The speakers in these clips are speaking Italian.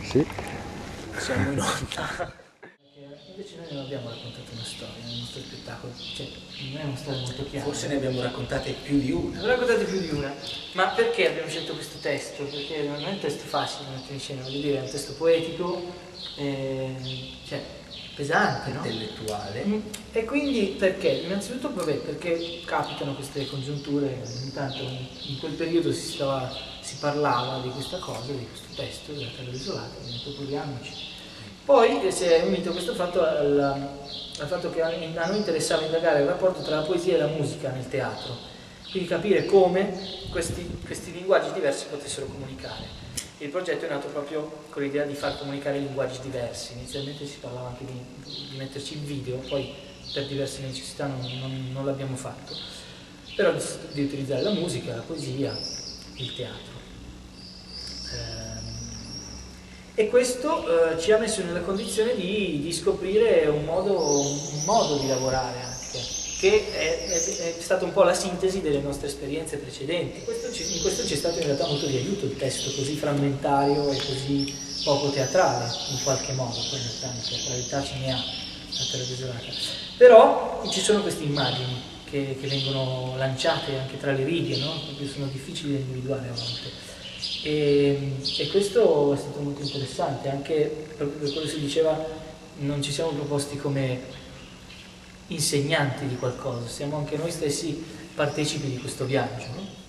Sì. Siamo in onda. Invece noi non abbiamo raccontato una storia nel nostro spettacolo, cioè non è una storia molto chiara. Forse ne abbiamo raccontate più di una. Ne abbiamo raccontate più di una. Ma perché abbiamo scelto questo testo? Perché non è un testo facile da mettere in scena, voglio dire, è un testo poetico, cioè pesante, no? Intellettuale. E quindi perché? Innanzitutto perché capitano queste congiunture, intanto in quel periodo si parlava di questa cosa, di questo testo, della terra desolata, quindi proporriamoci. Poi si è unito questo fatto al fatto che a noi interessava indagare il rapporto tra la poesia e la musica nel teatro, quindi capire come questi linguaggi diversi potessero comunicare. Il progetto è nato proprio con l'idea di far comunicare linguaggi diversi. Inizialmente si parlava anche di metterci in video, poi per diverse necessità non l'abbiamo fatto, però di utilizzare la musica, la poesia, il teatro. E questo ci ha messo nella condizione di scoprire un modo di lavorare anche, che è stata un po' la sintesi delle nostre esperienze precedenti. In questo ci è stato in realtà molto di aiuto il testo così frammentario e così poco teatrale, in qualche modo, poi in realtà di teatralità ce ne ha la terra desolata. Però ci sono queste immagini che vengono lanciate anche tra le righe, no? Che sono difficili da individuare a volte. E questo è stato molto interessante, anche proprio per quello che si diceva, non ci siamo proposti come insegnanti di qualcosa, siamo anche noi stessi partecipi di questo viaggio, no?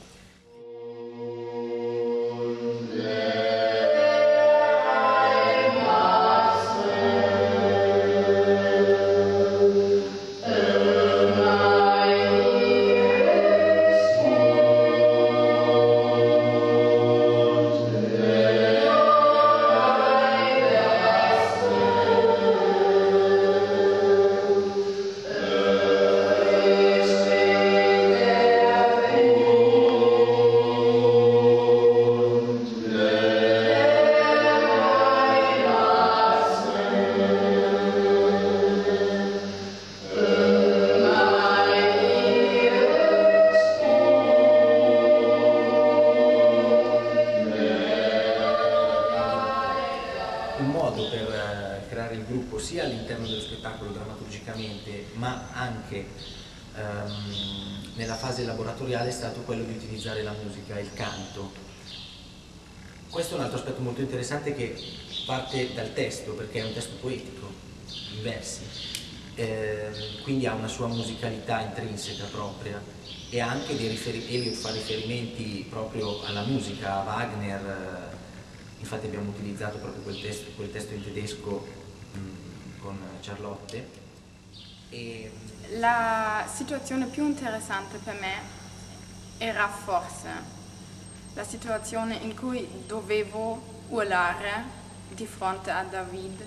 Un modo per creare il gruppo sia all'interno dello spettacolo drammaturgicamente ma anche nella fase laboratoriale è stato quello di utilizzare la musica, il canto. Questo è un altro aspetto molto interessante che parte dal testo, perché è un testo poetico, in versi, quindi ha una sua musicalità intrinseca propria e anche Elio fa riferimenti proprio alla musica, a Wagner. Infatti abbiamo utilizzato proprio quel testo in tedesco con Charlotte. La situazione più interessante per me era forse la situazione in cui dovevo urlare di fronte a David,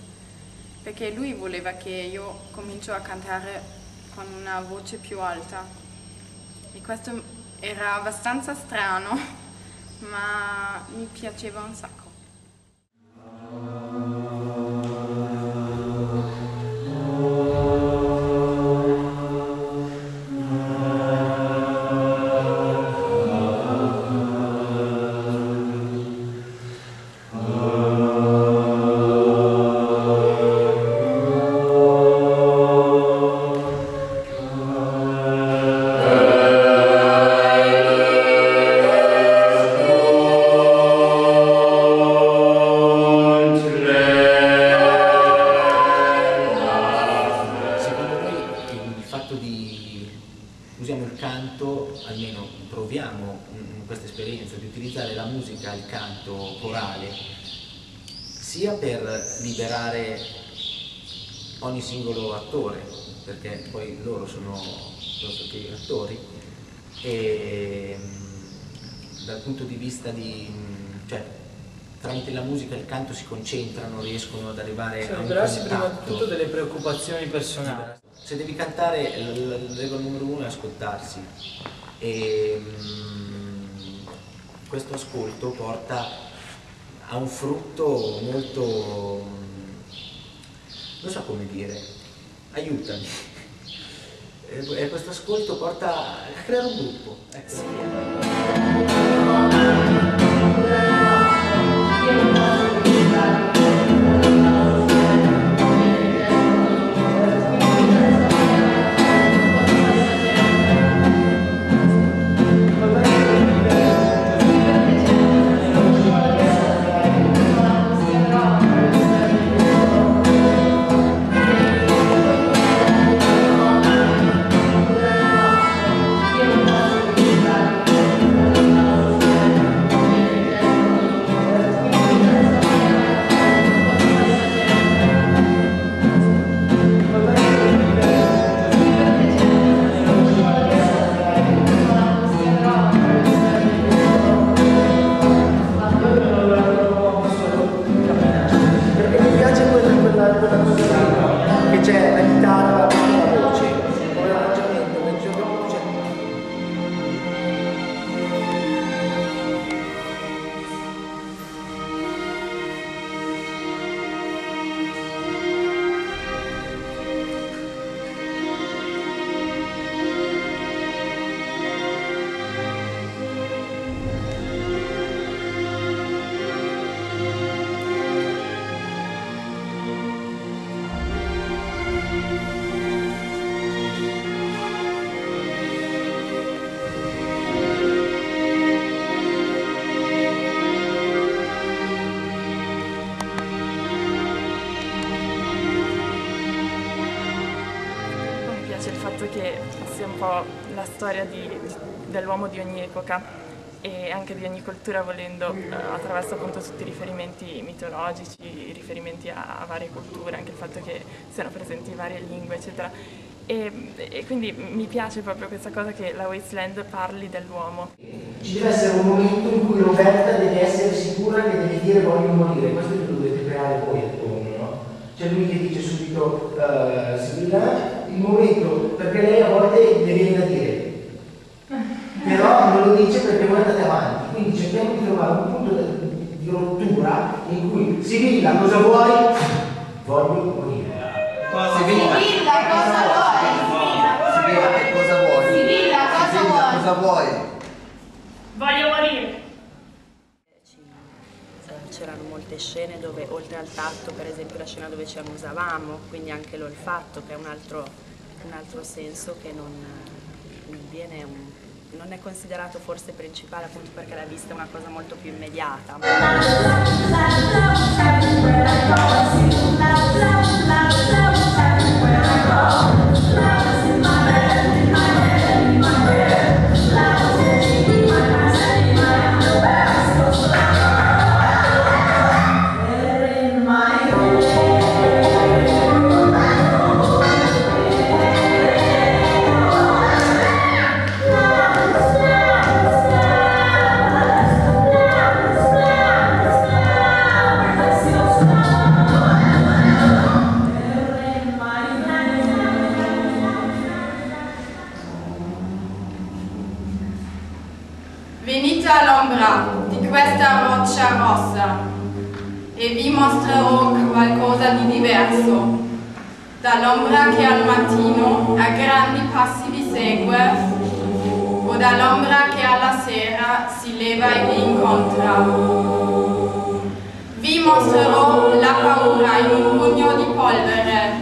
perché lui voleva che io comincio a cantare con una voce più alta. E questo era abbastanza strano, ma mi piaceva un sacco. Usiamo il canto, almeno proviamo in questa esperienza di utilizzare la musica, il canto corale, sia per liberare ogni singolo attore, perché poi loro sono stati gli attori, e dal punto di vista cioè, tramite la musica e il canto si concentrano, riescono ad arrivare a un liberarsi prima di contatto. tutto delle preoccupazioni personali. Se devi cantare, la regola numero uno è ascoltarsi, e questo ascolto porta a un frutto molto, non so come dire, aiutami. E questo ascolto porta a creare un gruppo. Ecco. che sia un po' la storia dell'uomo di ogni epoca e anche di ogni cultura, volendo, attraverso appunto tutti i riferimenti mitologici, i riferimenti a varie culture, anche il fatto che siano presenti varie lingue, eccetera. E quindi mi piace proprio questa cosa che la Wasteland parli dell'uomo. Ci deve essere un momento in cui Roberta deve essere sicura che deve dire voglio morire, questo lo dovete creare voi attorno, no? C'è lui che dice subito Sibilla, il momento, perché lei a volte le viene da dire, però non lo dice perché voi andate avanti, quindi cerchiamo di trovare un punto di rottura in cui Sibilla, cosa vuoi? Voglio morire. Sibilla, cosa vuoi? Sibilla, che cosa vuoi? Sibilla, cosa vuoi? Cosa vuoi? Voglio morire. C'erano molte scene dove, oltre al tatto, per esempio la scena dove ci annusavamo, quindi anche l'olfatto, che è un altro senso che non è considerato forse principale, appunto perché la vista è una cosa molto più immediata. Venite all'ombra di questa roccia rossa e vi mostrerò qualcosa di diverso. Dall'ombra che al mattino a grandi passi vi segue, o dall'ombra che alla sera si leva e vi incontra. Vi mostrerò la paura in un pugno di polvere.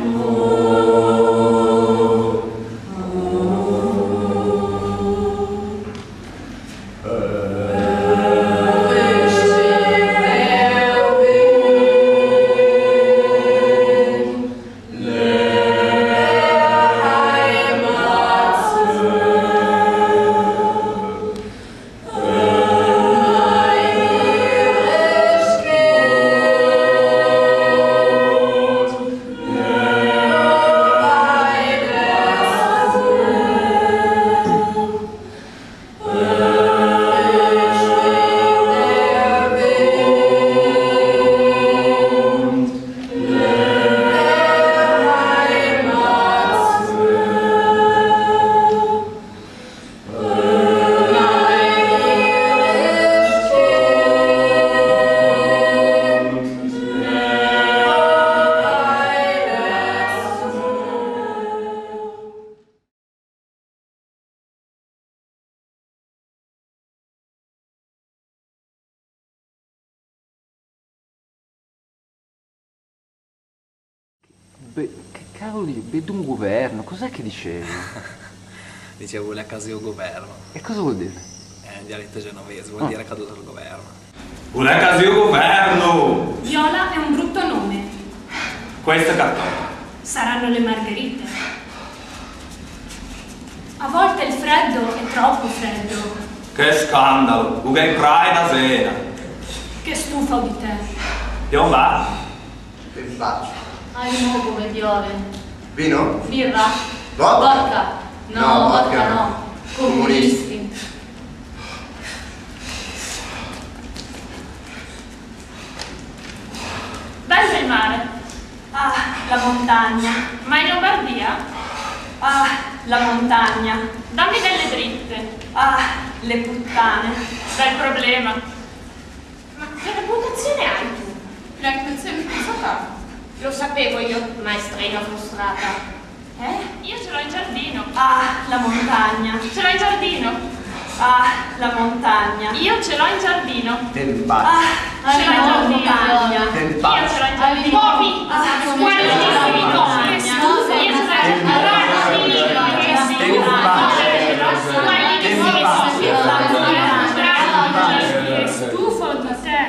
Che cavolo di... Vedo un governo, cos'è che dicevi? Dicevo la caduta del governo. E cosa vuol dire? È in dialetto genovese, vuol dire caduta del governo. Una caduta del governo! Viola è un brutto nome. Questo è cartone. Saranno le margherite. A volte il freddo è troppo freddo. Che scandalo! Ugai prai da sera. Che stufo di te. Io va. Che faccio? Hai mo come piove. Vino? Birra? Vodka? No, vodka no. Comunisti. Bello il mare. Ah, la montagna. Ma in Lombardia? Ah, la montagna. Dammi delle dritte. Ah, le puttane. Bel problema. Ma che reputazione hai tu? Reputazione frustrata? Lo sapevo io, maestrina frustrata. Io ce l'ho in giardino. Ah, la montagna. Ce l'ho in giardino. Ah, la montagna. Io ce l'ho in giardino. Tempaccio. Ah, Ce l'ho in giardino. Tempaccio. Io ce l'ho in giardino. Popi! Guardissimi popi! Che stufe! Io ce l'ho in giardino. Che stufo di te.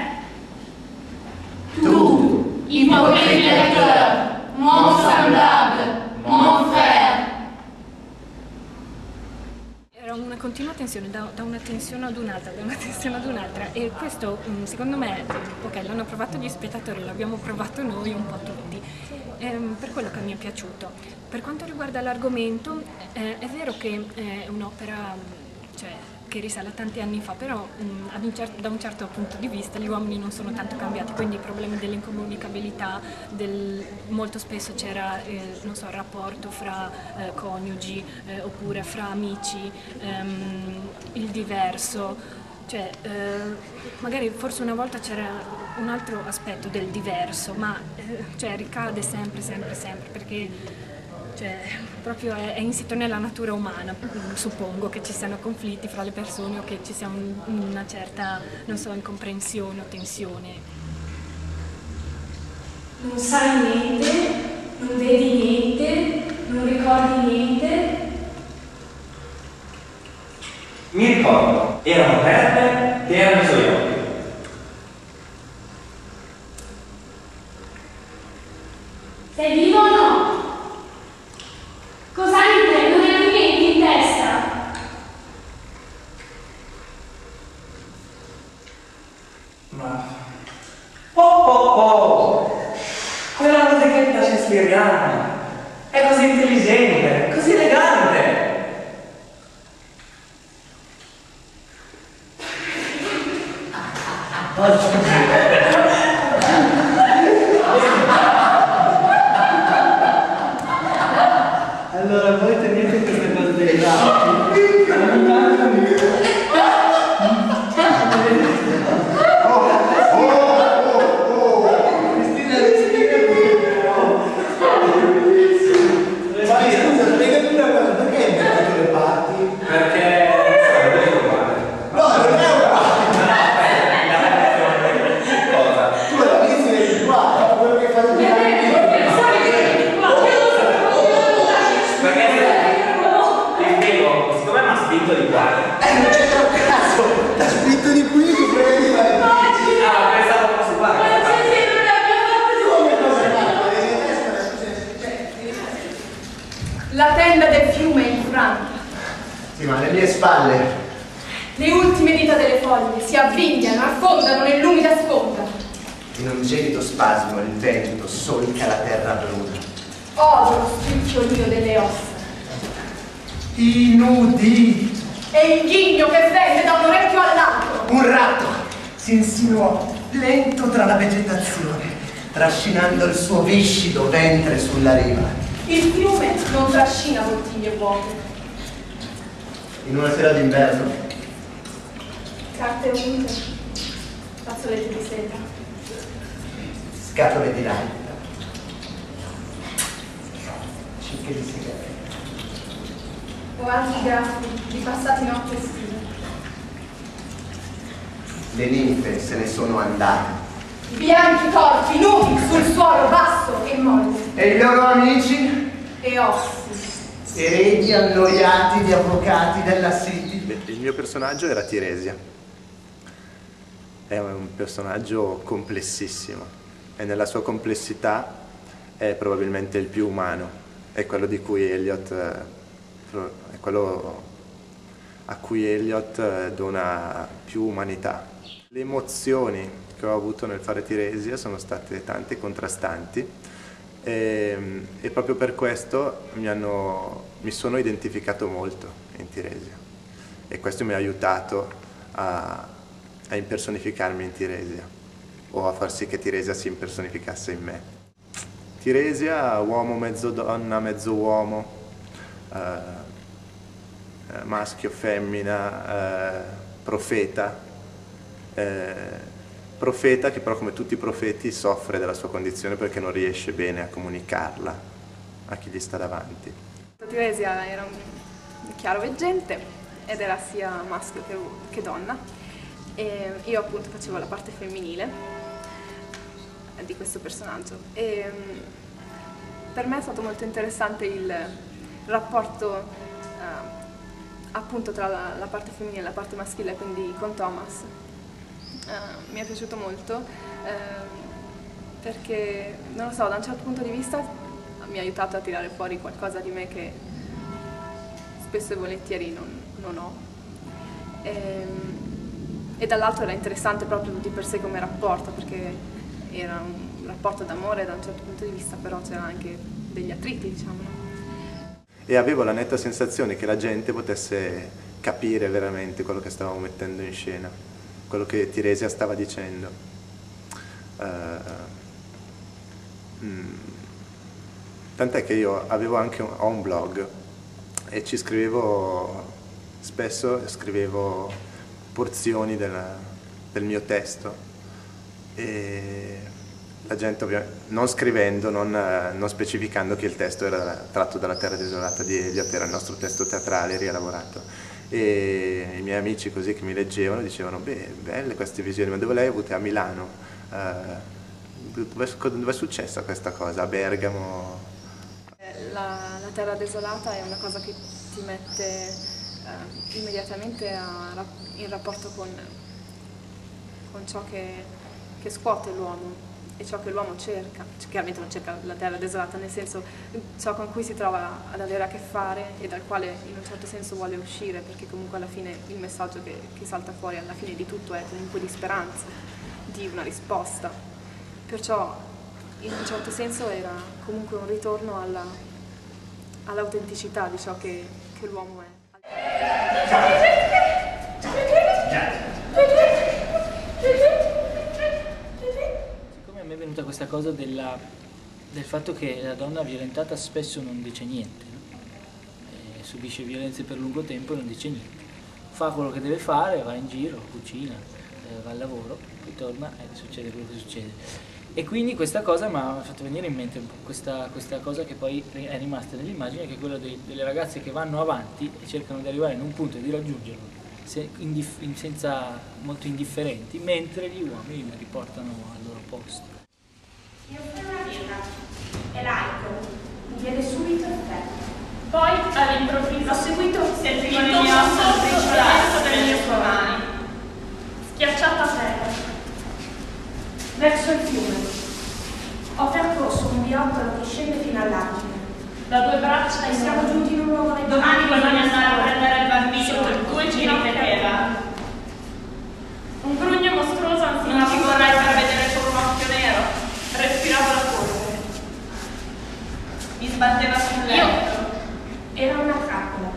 Tu, hypocrite lecteur, mon semblable, mon frère. tensione, da una tensione ad un'altra, da una tensione ad un'altra, e questo secondo me, ok, l'hanno provato gli spettatori, l'abbiamo provato noi un po' tutti, per quello che mi è piaciuto. Per quanto riguarda l'argomento, è vero che è un'opera, cioè, che risale a tanti anni fa, però da un certo punto di vista gli uomini non sono tanto cambiati, quindi i problemi dell'incomunicabilità, molto spesso c'era non so, il rapporto fra coniugi oppure fra amici, il diverso, cioè magari forse una volta c'era un altro aspetto del diverso, ma cioè, ricade sempre, perché cioè, proprio è insito nella natura umana. Suppongo che ci siano conflitti fra le persone o che ci sia una certa, non so, incomprensione o tensione. Non sai niente, non vedi niente, non ricordi niente. Mi ricordo, erano perle che erano i suoi occhi. Sei vivo o no? Cosa hai in te? Non hai niente in testa? Ma... Oh! Quella musichetta shakespeariana è così intelligente, così elegante. Allora, voi tenete queste cose dei lati. La tenda del fiume è infranta. Sì, ma alle mie spalle. Le ultime dita delle foglie si avvinghiano, affondano nell'umida sponda. In un gelido spasmo il vento solca la terra bruna. Odo lo scricchiolio delle ossa. I nudi. E il ghigno che vende da un orecchio all'altro. Un ratto si insinuò lento tra la vegetazione, trascinando il suo viscido ventre sulla riva. Il fiume non trascina bottiglie vuote. In una sera d'inverno. Carte unte, fazzoletti di seta. Scatole di latta. Cicche di sigarette. O altri graffi di passati notte estive. Le ninfe se ne sono andate. Bianchi corpi nudi sul suolo basso e molle. E i loro amici? E ossi. Eredi annoiati di avvocati della City. Il mio personaggio era Tiresia. È un personaggio complessissimo e nella sua complessità è probabilmente il più umano. È quello di cui Eliot, è quello a cui Eliot dona più umanità. Le emozioni che ho avuto nel fare Tiresia sono state tante e contrastanti e proprio per questo mi sono identificato molto in Tiresia e questo mi ha aiutato a impersonificarmi in Tiresia o a far sì che Tiresia si impersonificasse in me. Tiresia, uomo mezzo donna, mezzo uomo, maschio, femmina, profeta. Profeta che però come tutti i profeti soffre della sua condizione perché non riesce bene a comunicarla a chi gli sta davanti. Tiresia era un chiaroveggente ed era sia maschio che donna e io appunto facevo la parte femminile di questo personaggio e per me è stato molto interessante il rapporto appunto tra la parte femminile e la parte maschile, quindi con Thomas. Mi è piaciuto molto perché, non lo so, da un certo punto di vista mi ha aiutato a tirare fuori qualcosa di me che spesso e volentieri non ho e dall'altro era interessante proprio di per sé come rapporto, perché era un rapporto d'amore da un certo punto di vista, però c'era anche degli attriti, diciamo. E avevo la netta sensazione che la gente potesse capire veramente quello che stavamo mettendo in scena, quello che Tiresia stava dicendo. Tant'è che io ho un blog e ci scrivevo, spesso scrivevo porzioni del mio testo, e la gente non scrivendo, non specificando che il testo era tratto dalla Terra desolata di Eliot, era il nostro testo teatrale rielaborato, e i miei amici così che mi leggevano dicevano: beh, belle queste visioni, ma dove le hai avute? A Milano? Dove è successa questa cosa? A Bergamo? La Terra desolata è una cosa che ti mette immediatamente in rapporto con ciò che scuote l'uomo e ciò che l'uomo cerca. Chiaramente non cerca la Terra desolata, nel senso ciò con cui si trova ad avere a che fare e dal quale in un certo senso vuole uscire, perché comunque alla fine il messaggio che salta fuori alla fine di tutto è comunque di speranza, di una risposta. Perciò in un certo senso era comunque un ritorno all'autenticità di ciò che l'uomo è. Siccome a me è venuta questa cosa del fatto che la donna violentata spesso non dice niente, no? Subisce violenze per lungo tempo e non dice niente, fa quello che deve fare, va in giro, cucina, va al lavoro, poi torna e succede quello che succede. E quindi questa cosa mi ha fatto venire in mente un po' questa cosa che poi è rimasta nell'immagine, che è quella delle ragazze che vanno avanti e cercano di arrivare in un punto e di raggiungerlo senza molto indifferenti, mentre gli uomini li riportano al loro posto. Io sono una birra, è laico, mi viene subito effetto. Poi all'improvviso Ho seguito senti il il tono briciolato delle mie sue mani, schiacciata a terra. verso il fiume. Ho percorso un viottolo che scende fino all'argine. Da due braccia E siamo giunti in un luogo nel Domani bisogna andare a prendere il bambino, Sotto il due ci ripeteva. Un grugno mostruoso anziché Non ci vorrai far vedere solo un occhio nero. respirava la polvere. Mi sbatteva sul letto. Era una trappola.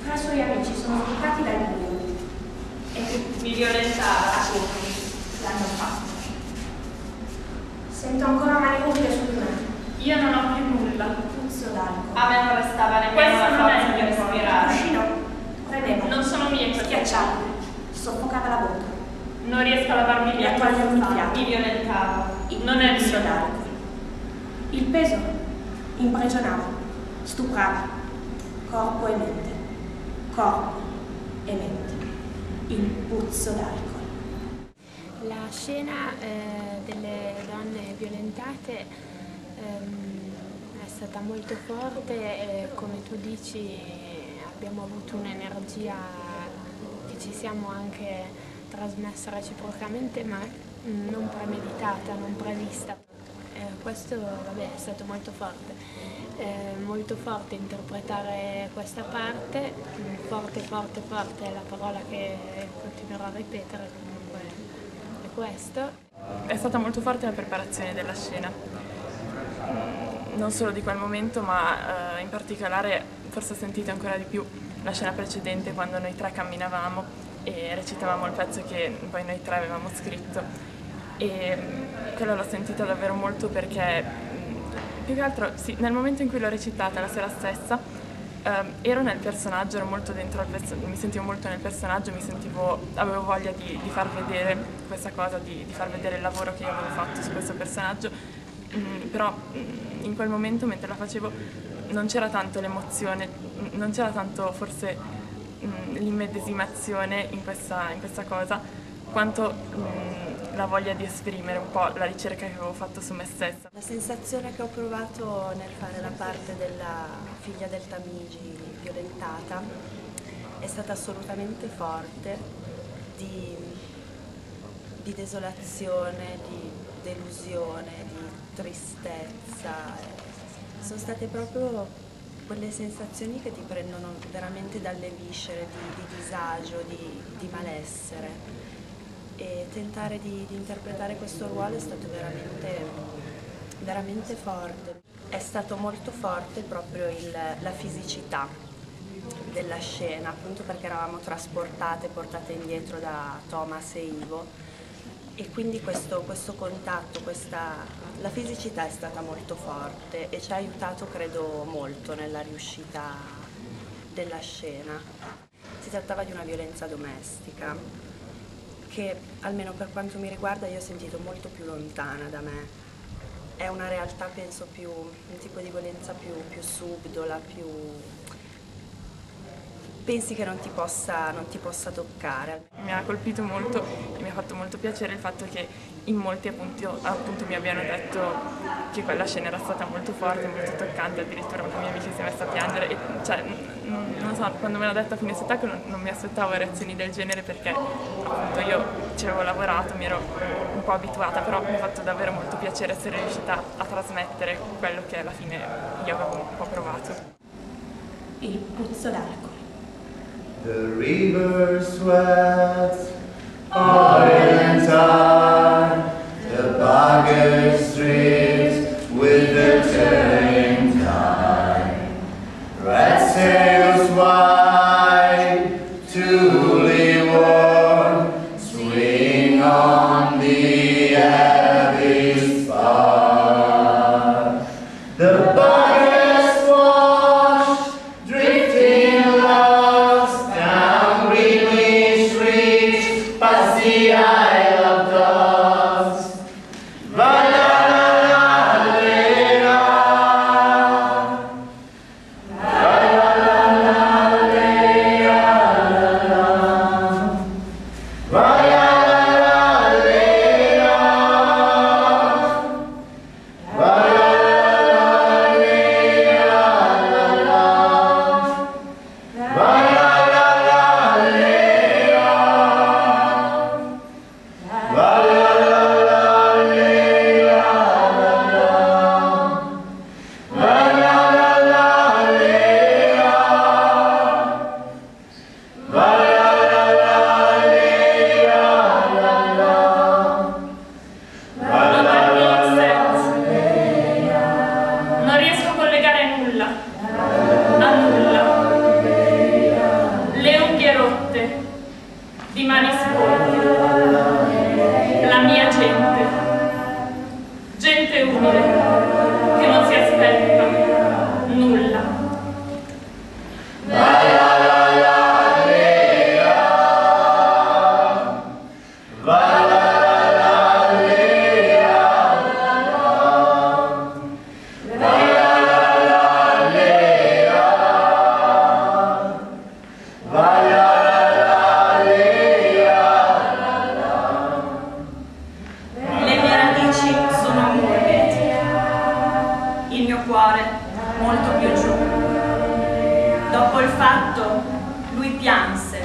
3 suoi amici sono sbucati dal buio. E Mi violentava. l'hanno fatto. Sento ancora mani umide su di me. Io non ho più nulla. Puzzo d'alcol. A me non restava nemmeno Questa la non è forza di mia respirare. Cuscino premeva. Non sono mie queste Schiacciava. Soffocava la bocca. Non riesco a lavarmi E a togliermi il fiato. Mi violentava. Non è Puzzo mio. d'alcol. Il peso imprigionava, stuprava. Corpo e mente. Corpo e mente. Il puzzo d'alcol. La scena delle donne violentate è stata molto forte, come tu dici abbiamo avuto un'energia che ci siamo anche trasmessa reciprocamente, ma non premeditata, non prevista. Questo vabbè, è stato molto forte interpretare questa parte, forte è la parola che continuerò a ripetere, comunque è questo. È stata molto forte la preparazione della scena, non solo di quel momento, ma in particolare forse ho sentito ancora di più la scena precedente, quando noi 3 camminavamo e recitavamo il pezzo che poi noi 3 avevamo scritto, e quello l'ho sentita davvero molto, perché più che altro sì, nel momento in cui l'ho recitata la sera stessa ero nel personaggio, ero molto dentro mi sentivo molto nel personaggio, avevo voglia di far vedere questa cosa, di far vedere il lavoro che io avevo fatto su questo personaggio, però in quel momento mentre la facevo non c'era tanto l'emozione, non c'era tanto forse l'immedesimazione in questa cosa, quanto la voglia di esprimere un po' la ricerca che avevo fatto su me stessa. La sensazione che ho provato nel fare la parte della figlia del Tamigi violentata è stata assolutamente forte, di desolazione, di delusione, di tristezza. Sono state proprio quelle sensazioni che ti prendono veramente dalle viscere, di disagio, di malessere, e tentare di interpretare questo ruolo è stato veramente forte. È stato molto forte proprio la fisicità della scena, appunto perché eravamo trasportate, portate indietro da Thomas e Ivo, e quindi questo contatto, la fisicità è stata molto forte e ci ha aiutato, credo, molto nella riuscita della scena. Si trattava di una violenza domestica che, almeno per quanto mi riguarda, io ho sentito molto più lontana da me. È una realtà, penso, un tipo di violenza più subdola, pensi che non ti possa toccare. Mi ha colpito molto e mi ha fatto molto piacere il fatto che in molti appunto mi abbiano detto che quella scena era stata molto forte, molto toccante, addirittura una mia amica si è messa a piangere e, cioè, non so, quando me l'ha detta a fine spettacolo non mi aspettavo reazioni del genere, perché appunto io ci avevo lavorato, mi ero un po' abituata, però mi ha fatto davvero molto piacere essere riuscita a trasmettere quello che alla fine io avevo un po' provato. Il puzzo d'alcol. The river sweats, oil and tar, the bogger streets with the turning tide. Red sails wide, Thule warm, swing on the abbey spar. The buggers wash, drifting lost down Greenwich Street, past the Isle of Dogs. di mani sporche, la mia gente, gente umile, che non si aspetta nulla. Molto più giù. Dopo il fatto, lui pianse,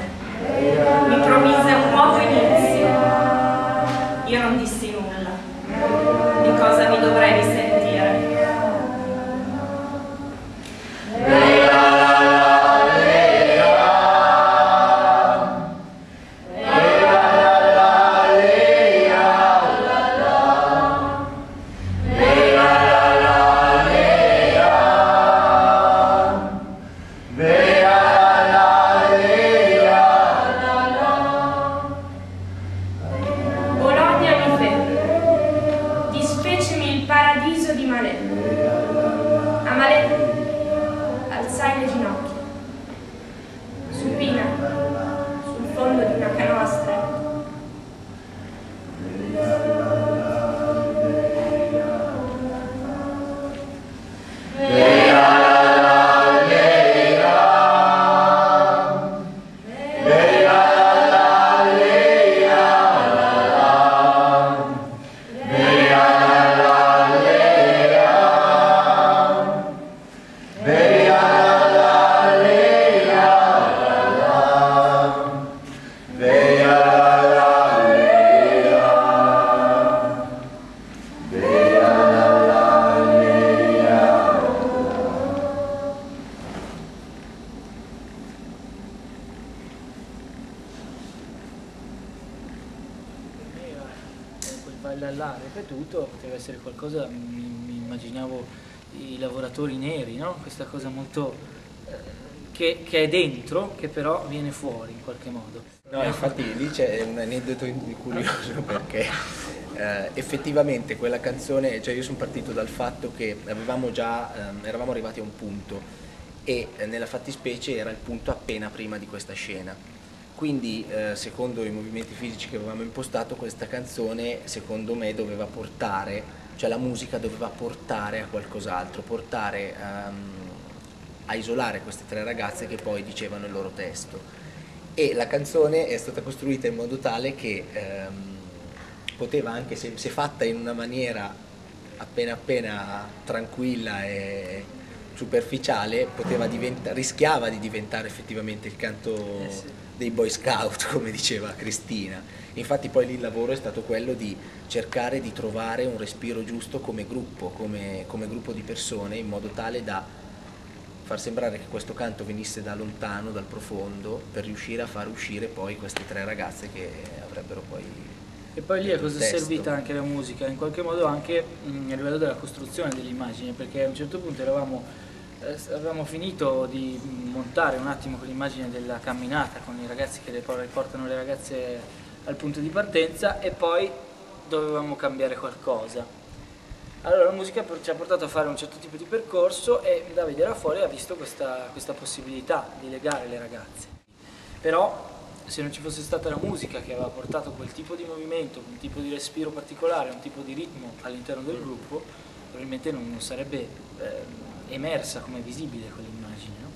mi promise un nuovo inizio. Io non dissi nulla. Di cosa mi dovrei risentire? Alzai le ginocchia, supina, sul fondo di una canoa stretta. Bologna l'ha ripetuto, poteva essere qualcosa, mi immaginavo i lavoratori neri, no? Questa cosa molto che è dentro, che però viene fuori in qualche modo. No, infatti lì c'è un aneddoto curioso perché effettivamente quella canzone, cioè io sono partito dal fatto che eravamo arrivati a un punto e nella fattispecie era il punto appena prima di questa scena. Quindi secondo i movimenti fisici che avevamo impostato, questa canzone secondo me doveva portare, cioè la musica doveva portare a qualcos'altro, portare a isolare queste tre ragazze che poi dicevano il loro testo. E la canzone è stata costruita in modo tale che poteva anche, se fatta in una maniera appena tranquilla e superficiale, rischiava di diventare effettivamente il canto dei Boy Scout, come diceva Cristina. Infatti poi lì il lavoro è stato quello di cercare di trovare un respiro giusto come gruppo, come gruppo di persone, in modo tale da far sembrare che questo canto venisse da lontano, dal profondo, per riuscire a far uscire poi queste tre ragazze che avrebbero poi... E poi lì a cosa è servita anche la musica? In qualche modo anche a livello della costruzione dell'immagine, perché a un certo punto avevamo finito di montare un attimo quell'immagine della camminata con i ragazzi che portano le ragazze al punto di partenza e poi dovevamo cambiare qualcosa. Allora la musica ci ha portato a fare un certo tipo di percorso e Davide Raffoli ha visto questa possibilità di legare le ragazze. Però se non ci fosse stata la musica che aveva portato quel tipo di movimento, un tipo di respiro particolare, un tipo di ritmo all'interno del gruppo, probabilmente non sarebbe emersa come visibile quell'immagine, no?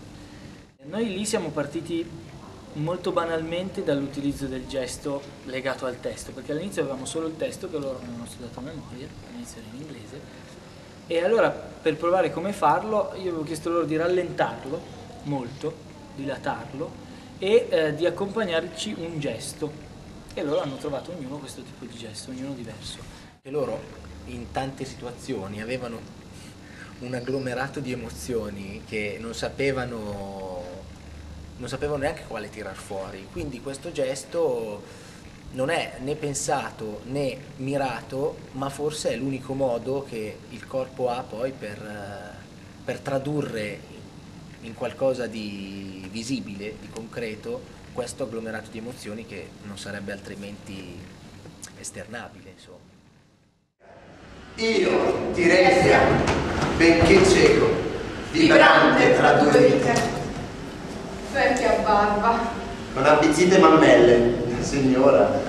Noi lì siamo partiti molto banalmente dall'utilizzo del gesto legato al testo, perché all'inizio avevamo solo il testo che loro avevano studiato a memoria, all'inizio era in inglese, e allora per provare come farlo io avevo chiesto loro di rallentarlo molto, dilatarlo e di accompagnarci un gesto, e loro hanno trovato ognuno questo tipo di gesto, ognuno diverso. E loro in tante situazioni avevano un agglomerato di emozioni che non sapevano neanche quale tirar fuori, quindi questo gesto non è né pensato né mirato, ma forse è l'unico modo che il corpo ha poi per tradurre in qualcosa di visibile, di concreto, questo agglomerato di emozioni che non sarebbe altrimenti esternabile, insomma. Io, Tiresia, benché cieco, vibrante tra due vite, vecchia barba, non avvizzite mammelle, signora,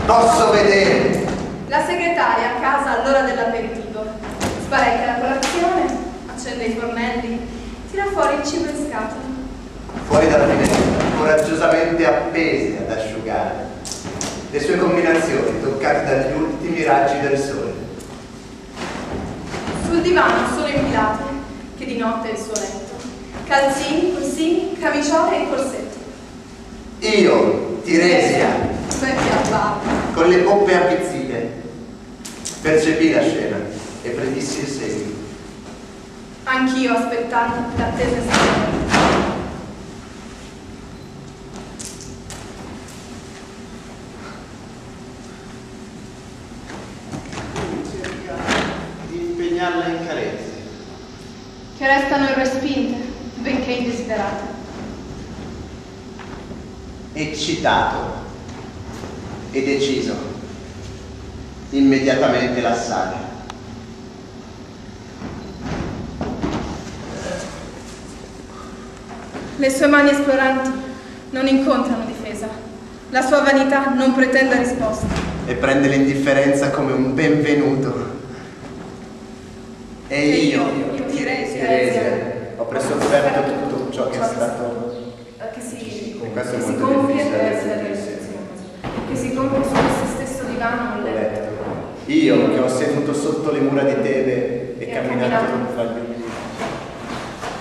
posso vedere. La segretaria a casa all'ora dell'aperitivo sparecchia la colazione, accende i fornelli, tira fuori il cibo in scatola. Fuori dalla finestra, coraggiosamente appese ad asciugare, le sue combinazioni toccate dagli ultimi raggi del sole. Sul divano sono infilate, che di notte è il suo letto, calzini, polsini, camiciole e corsetti. Io, Tiresia, vecchia barba, con le poppe avvizzite, percepì la scena e predissi il seguito. Anch'io aspettando l'attesa estrema. Impegnarla in carezze che restano irrespinte, benché indesiderate. Eccitato e deciso, immediatamente la sale. Le sue mani esploranti non incontrano difesa, la sua vanità non pretende risposta. E prende l'indifferenza come un benvenuto. E io, Tiresia, ho preso coperto tutto ciò che è stato... che si questo è molto compie difficile. su questo stesso divano un letto. Io che ho seduto sotto le mura di Tebe e camminato fra gli uomini.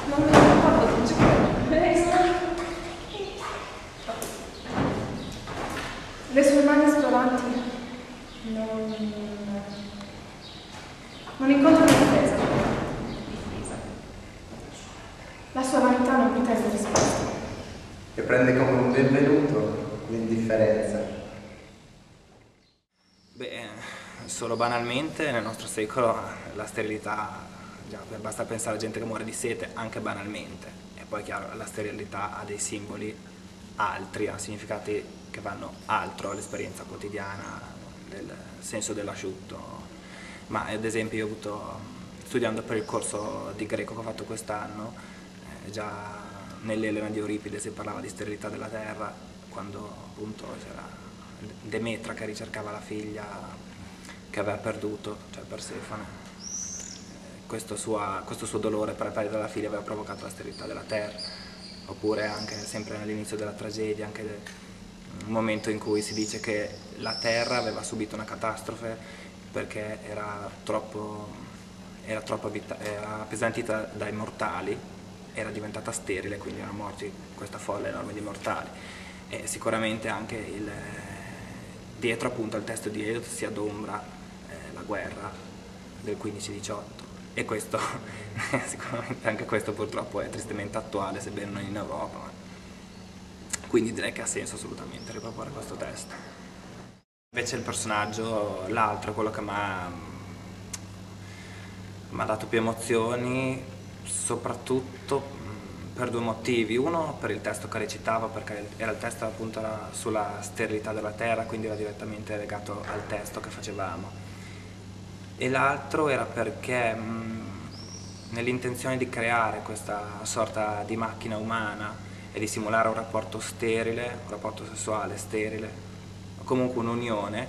Non me lo ricordo, non c'è le sue mani esploranti non incontrano difesa. La sua vanità non pretende risposta. E prende come un benvenuto l'indifferenza. Beh, Solo banalmente nel nostro secolo la sterilità, già, basta pensare a gente che muore di sete anche banalmente, e poi chiaro la sterilità ha dei simboli altri, ha significati che vanno altro all'esperienza quotidiana del senso dell'asciutto. Ma ad esempio io ho avuto, studiando per il corso di greco che ho fatto quest'anno, già nell'Elena di Euripide si parlava di sterilità della terra, quando appunto c'era Demetra che ricercava la figlia che aveva perduto, cioè Persefone. Questo suo dolore per la perdita della figlia aveva provocato la sterilità della terra. Oppure anche sempre all'inizio della tragedia, anche un momento in cui si dice che la terra aveva subito una catastrofe perché era appesantita dai mortali, era diventata sterile, quindi erano morti questa folla enorme di mortali. E sicuramente anche dietro appunto al testo di Eliot si adombra la guerra del 15-18, e questo sicuramente anche questo purtroppo è tristemente attuale, sebbene non in Europa, quindi direi che ha senso assolutamente riproporre questo testo. Invece il personaggio, l'altro, quello che mi ha dato più emozioni, soprattutto per due motivi. Uno, per il testo che recitava, perché era il testo appunto sulla sterilità della terra, quindi era direttamente legato al testo che facevamo. E l'altro era perché nell'intenzione di creare questa sorta di macchina umana e di simulare un rapporto sterile, un rapporto sessuale sterile, o comunque un'unione,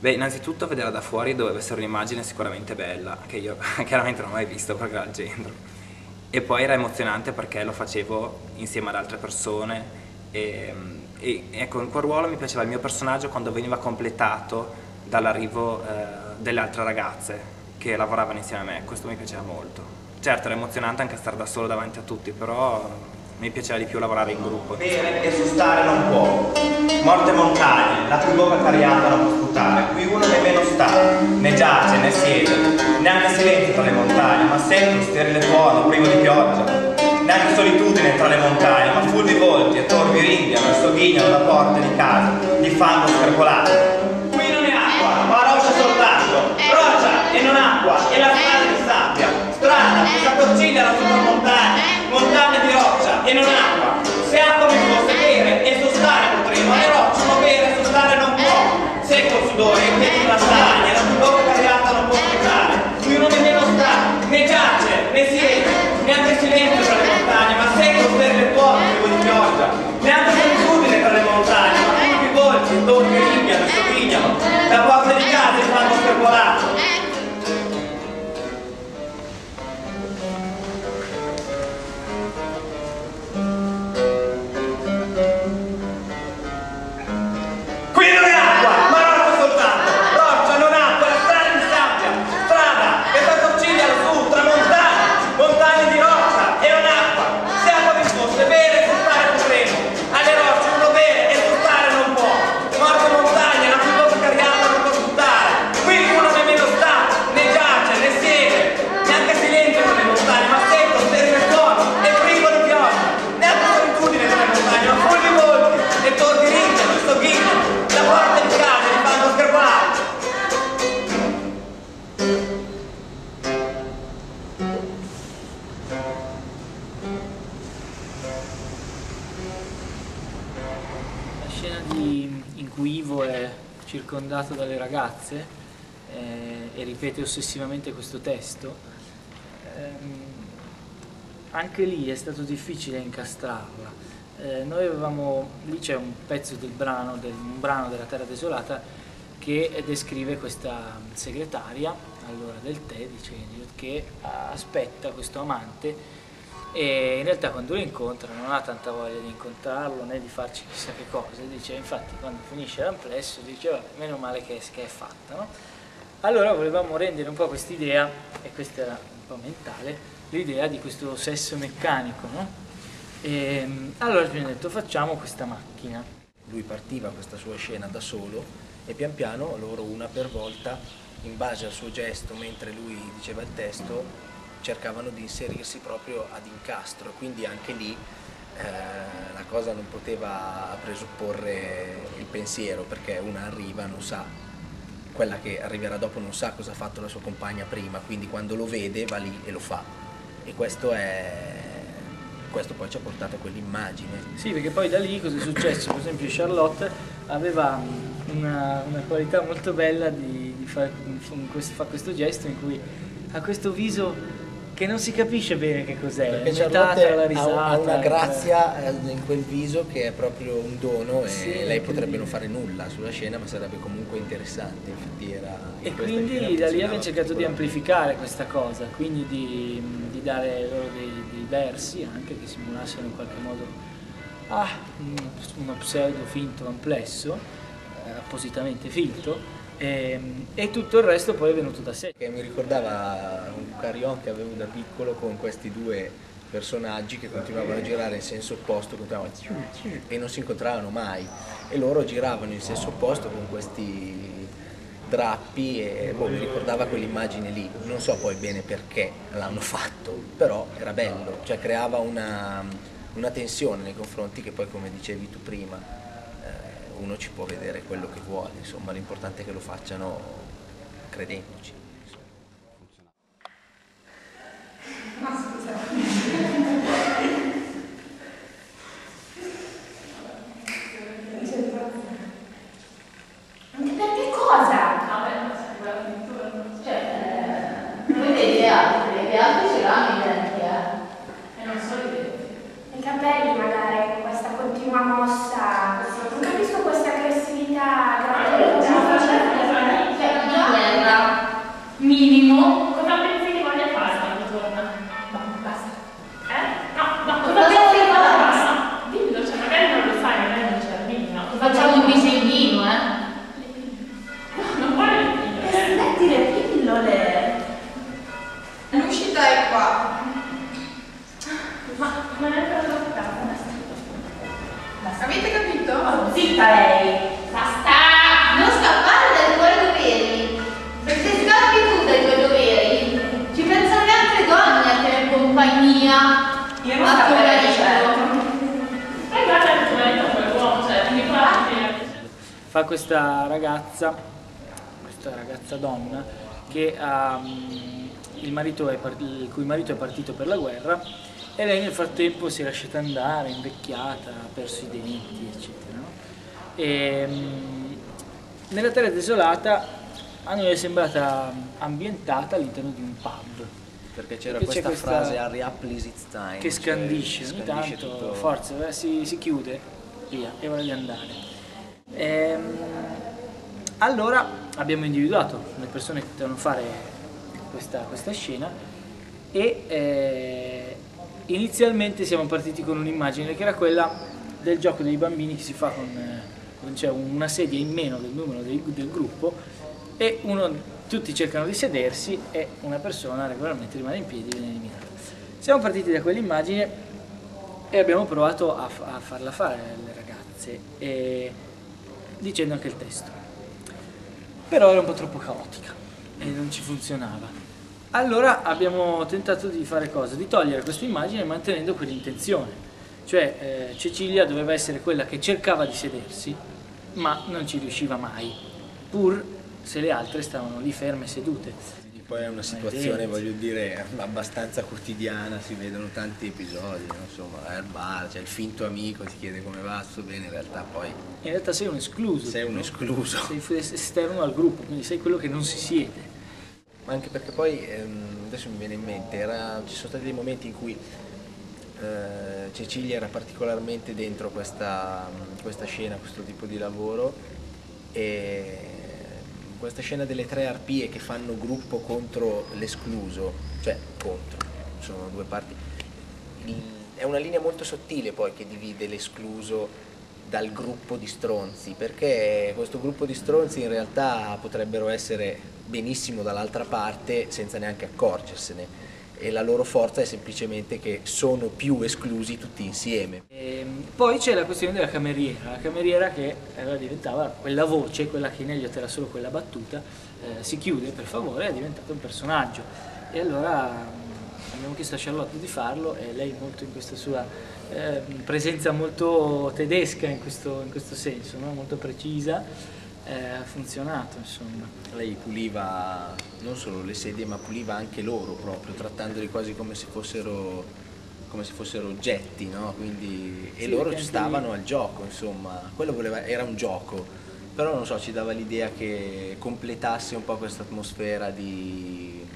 beh, innanzitutto vederla da fuori doveva essere un'immagine sicuramente bella, che io chiaramente non ho mai visto perché era al centro. E poi era emozionante perché lo facevo insieme ad altre persone e ecco, in quel ruolo mi piaceva il mio personaggio quando veniva completato dall'arrivo delle altre ragazze che lavoravano insieme a me. Questo mi piaceva molto. Certo era emozionante anche stare da solo davanti a tutti, però mi piaceva di più lavorare in gruppo. Bere e sustare non può, morte montagne, la cui bocca cariata non può sputare, qui uno nemmeno sta, né giace né siede, neanche silenzio tra le montagne, ma sento sterile tuono, privo di pioggia, neanche solitudine tra le montagne, ma fulvi volti e torvi rindiano e sogghignano da porte di casa, di fango screpolato. Qui non è acqua, ma roccia soltanto, roccia e non acqua, e la strada di sabbia, strada che s'accoccigliano sopra montagne, montagne di roccia e non acqua. Se acqua mi fosse bere e sostare potremmo, le rocce ma bere e sostare non può. Secco sudore e piedi la stagna, la bocca cariata non può sprecare. Qui uno nemmeno sta, né giace, né siede, neanche silenzio tra le montagne, ma secco sterile tuono privo di pioggia, neanche solitudine tra le montagne, ma curvi volti, torri rindiano e sogghignano, da porte di casa il fango sperpolato. circondato dalle ragazze e ripete ossessivamente questo testo, anche lì è stato difficile incastrarla. Noi avevamo, lì c'è un pezzo del brano, un brano della Terra Desolata che descrive questa segretaria all'ora del tè, dice Eliot, che aspetta questo amante e in realtà quando lo incontra non ha tanta voglia di incontrarlo né di farci chissà che cosa, dice, infatti quando finisce l'amplesso dice vabbè, meno male che è fatta, no? Allora volevamo rendere un po' quest'idea, e questa era un po' mentale, l'idea di questo sesso meccanico, no? E allora abbiamo detto facciamo questa macchina. Lui partiva questa sua scena da solo e pian piano loro una per volta, in base al suo gesto mentre lui diceva il testo, cercavano di inserirsi proprio ad incastro, quindi anche lì la cosa non poteva presupporre il pensiero, perché una arriva, non sa quella che arriverà dopo non sa cosa ha fatto la sua compagna prima, quindi quando lo vede va lì e lo fa. E questo poi ci ha portato a quell'immagine. Sì, perché poi da lì cosa è successo? Per esempio Charlotte aveva una qualità molto bella di fare questo gesto in cui ha questo viso che non si capisce bene che cos'è. Perché Charlotte ha una grazia in quel viso che è proprio un dono, e lei potrebbe non fare nulla sulla scena, ma sarebbe comunque interessante. Infatti e quindi da lì abbiamo cercato di amplificare questa cosa, quindi di dare loro dei versi anche che simulassero in qualche modo uno pseudo finto amplesso, appositamente finto. E tutto il resto poi è venuto da sé. Che mi ricordava un carillon che avevo da piccolo con questi due personaggi che continuavano a girare in senso opposto, e non si incontravano mai, e loro giravano in senso opposto con questi drappi, e mi ricordava quell'immagine lì. Non so poi bene perché l'hanno fatto, però era bello, cioè creava una tensione nei confronti che poi, come dicevi tu prima, uno ci può vedere quello che vuole, insomma l'importante è che lo facciano credendoci. Ma scusa. Anche perché cosa? Cioè, non vedete altri, ce l'hanno i denti, e non so i denti. I capelli magari, con questa continua mossa, non capisco questa aggressività di guerra. Minimo. Cosa pensi che voglia fare quando torna? Basta. No, cosa pensi che voglia fare? Dillo, cioè magari non lo sai, magari non c'è il minimo. Facciamo un disegnino, Non vuole le pillole. Smetti le pillole. L'uscita è qua. Ma non è per la portata. Avete capito? Oh, zitta lei! Basta! Non scappare dai tuoi doveri. Se scappi tu dai tuoi doveri, ci pensano le altre donne a tenere compagnia. Io non so e guarda il tuo marito a quell'uomo, cioè mi fa questa ragazza donna che il cui marito è partito per la guerra, e lei nel frattempo si è lasciata andare, invecchiata, ha perso i denti, eccetera. No? E nella Terra Desolata a noi è sembrata ambientata all'interno di un pub. Perché c'era questa frase "Hurry up, please, it's time", che scandisce, cioè, ogni tanto, tutto. forza, si chiude, via, è ora di andare. Allora abbiamo individuato le persone che potevano fare questa scena, e inizialmente siamo partiti con un'immagine che era quella del gioco dei bambini che si fa con c'è una sedia in meno del numero del gruppo, e tutti cercano di sedersi e una persona regolarmente rimane in piedi e viene eliminata. Siamo partiti da quell'immagine e abbiamo provato a farla fare alle ragazze, dicendo anche il testo. Però era un po' troppo caotica e non ci funzionava. Allora abbiamo tentato di fare cosa? Di togliere questa immagine mantenendo quell'intenzione. Cioè Cecilia doveva essere quella che cercava di sedersi, ma non ci riusciva mai, pur se le altre stavano lì ferme sedute. Poi è una situazione, voglio dire, abbastanza quotidiana, si vedono tanti episodi, no? Insomma, al bar, c'è il finto amico, ti chiede come va, sto bene, in realtà poi... In realtà sei un escluso. Sei un escluso. Sei esterno al gruppo, quindi sei quello che non si siede. Ma anche perché poi, adesso mi viene in mente, ci sono stati dei momenti in cui Cecilia era particolarmente dentro questa scena, questo tipo di lavoro, e questa scena delle 3 arpie che fanno gruppo contro l'escluso, cioè contro, sono due parti, è una linea molto sottile poi che divide l'escluso dal gruppo di stronzi, perché questo gruppo di stronzi in realtà potrebbero essere benissimo dall'altra parte senza neanche accorgersene, e la loro forza è semplicemente che sono più esclusi tutti insieme. Poi c'è la questione della cameriera che diventava quella voce, quella che in Elliot era solo quella battuta, si chiude per favore, è diventato un personaggio, e allora abbiamo chiesto a Charlotte di farlo, e lei molto in questa sua presenza molto tedesca in questo senso, no? Molto precisa, ha funzionato, insomma. Lei puliva non solo le sedie, ma puliva anche loro proprio, trattandoli quasi come se fossero oggetti, no? Quindi, e sì, loro stavano al gioco, insomma, era un gioco, però non so, ci dava l'idea che completasse un po' questa atmosfera di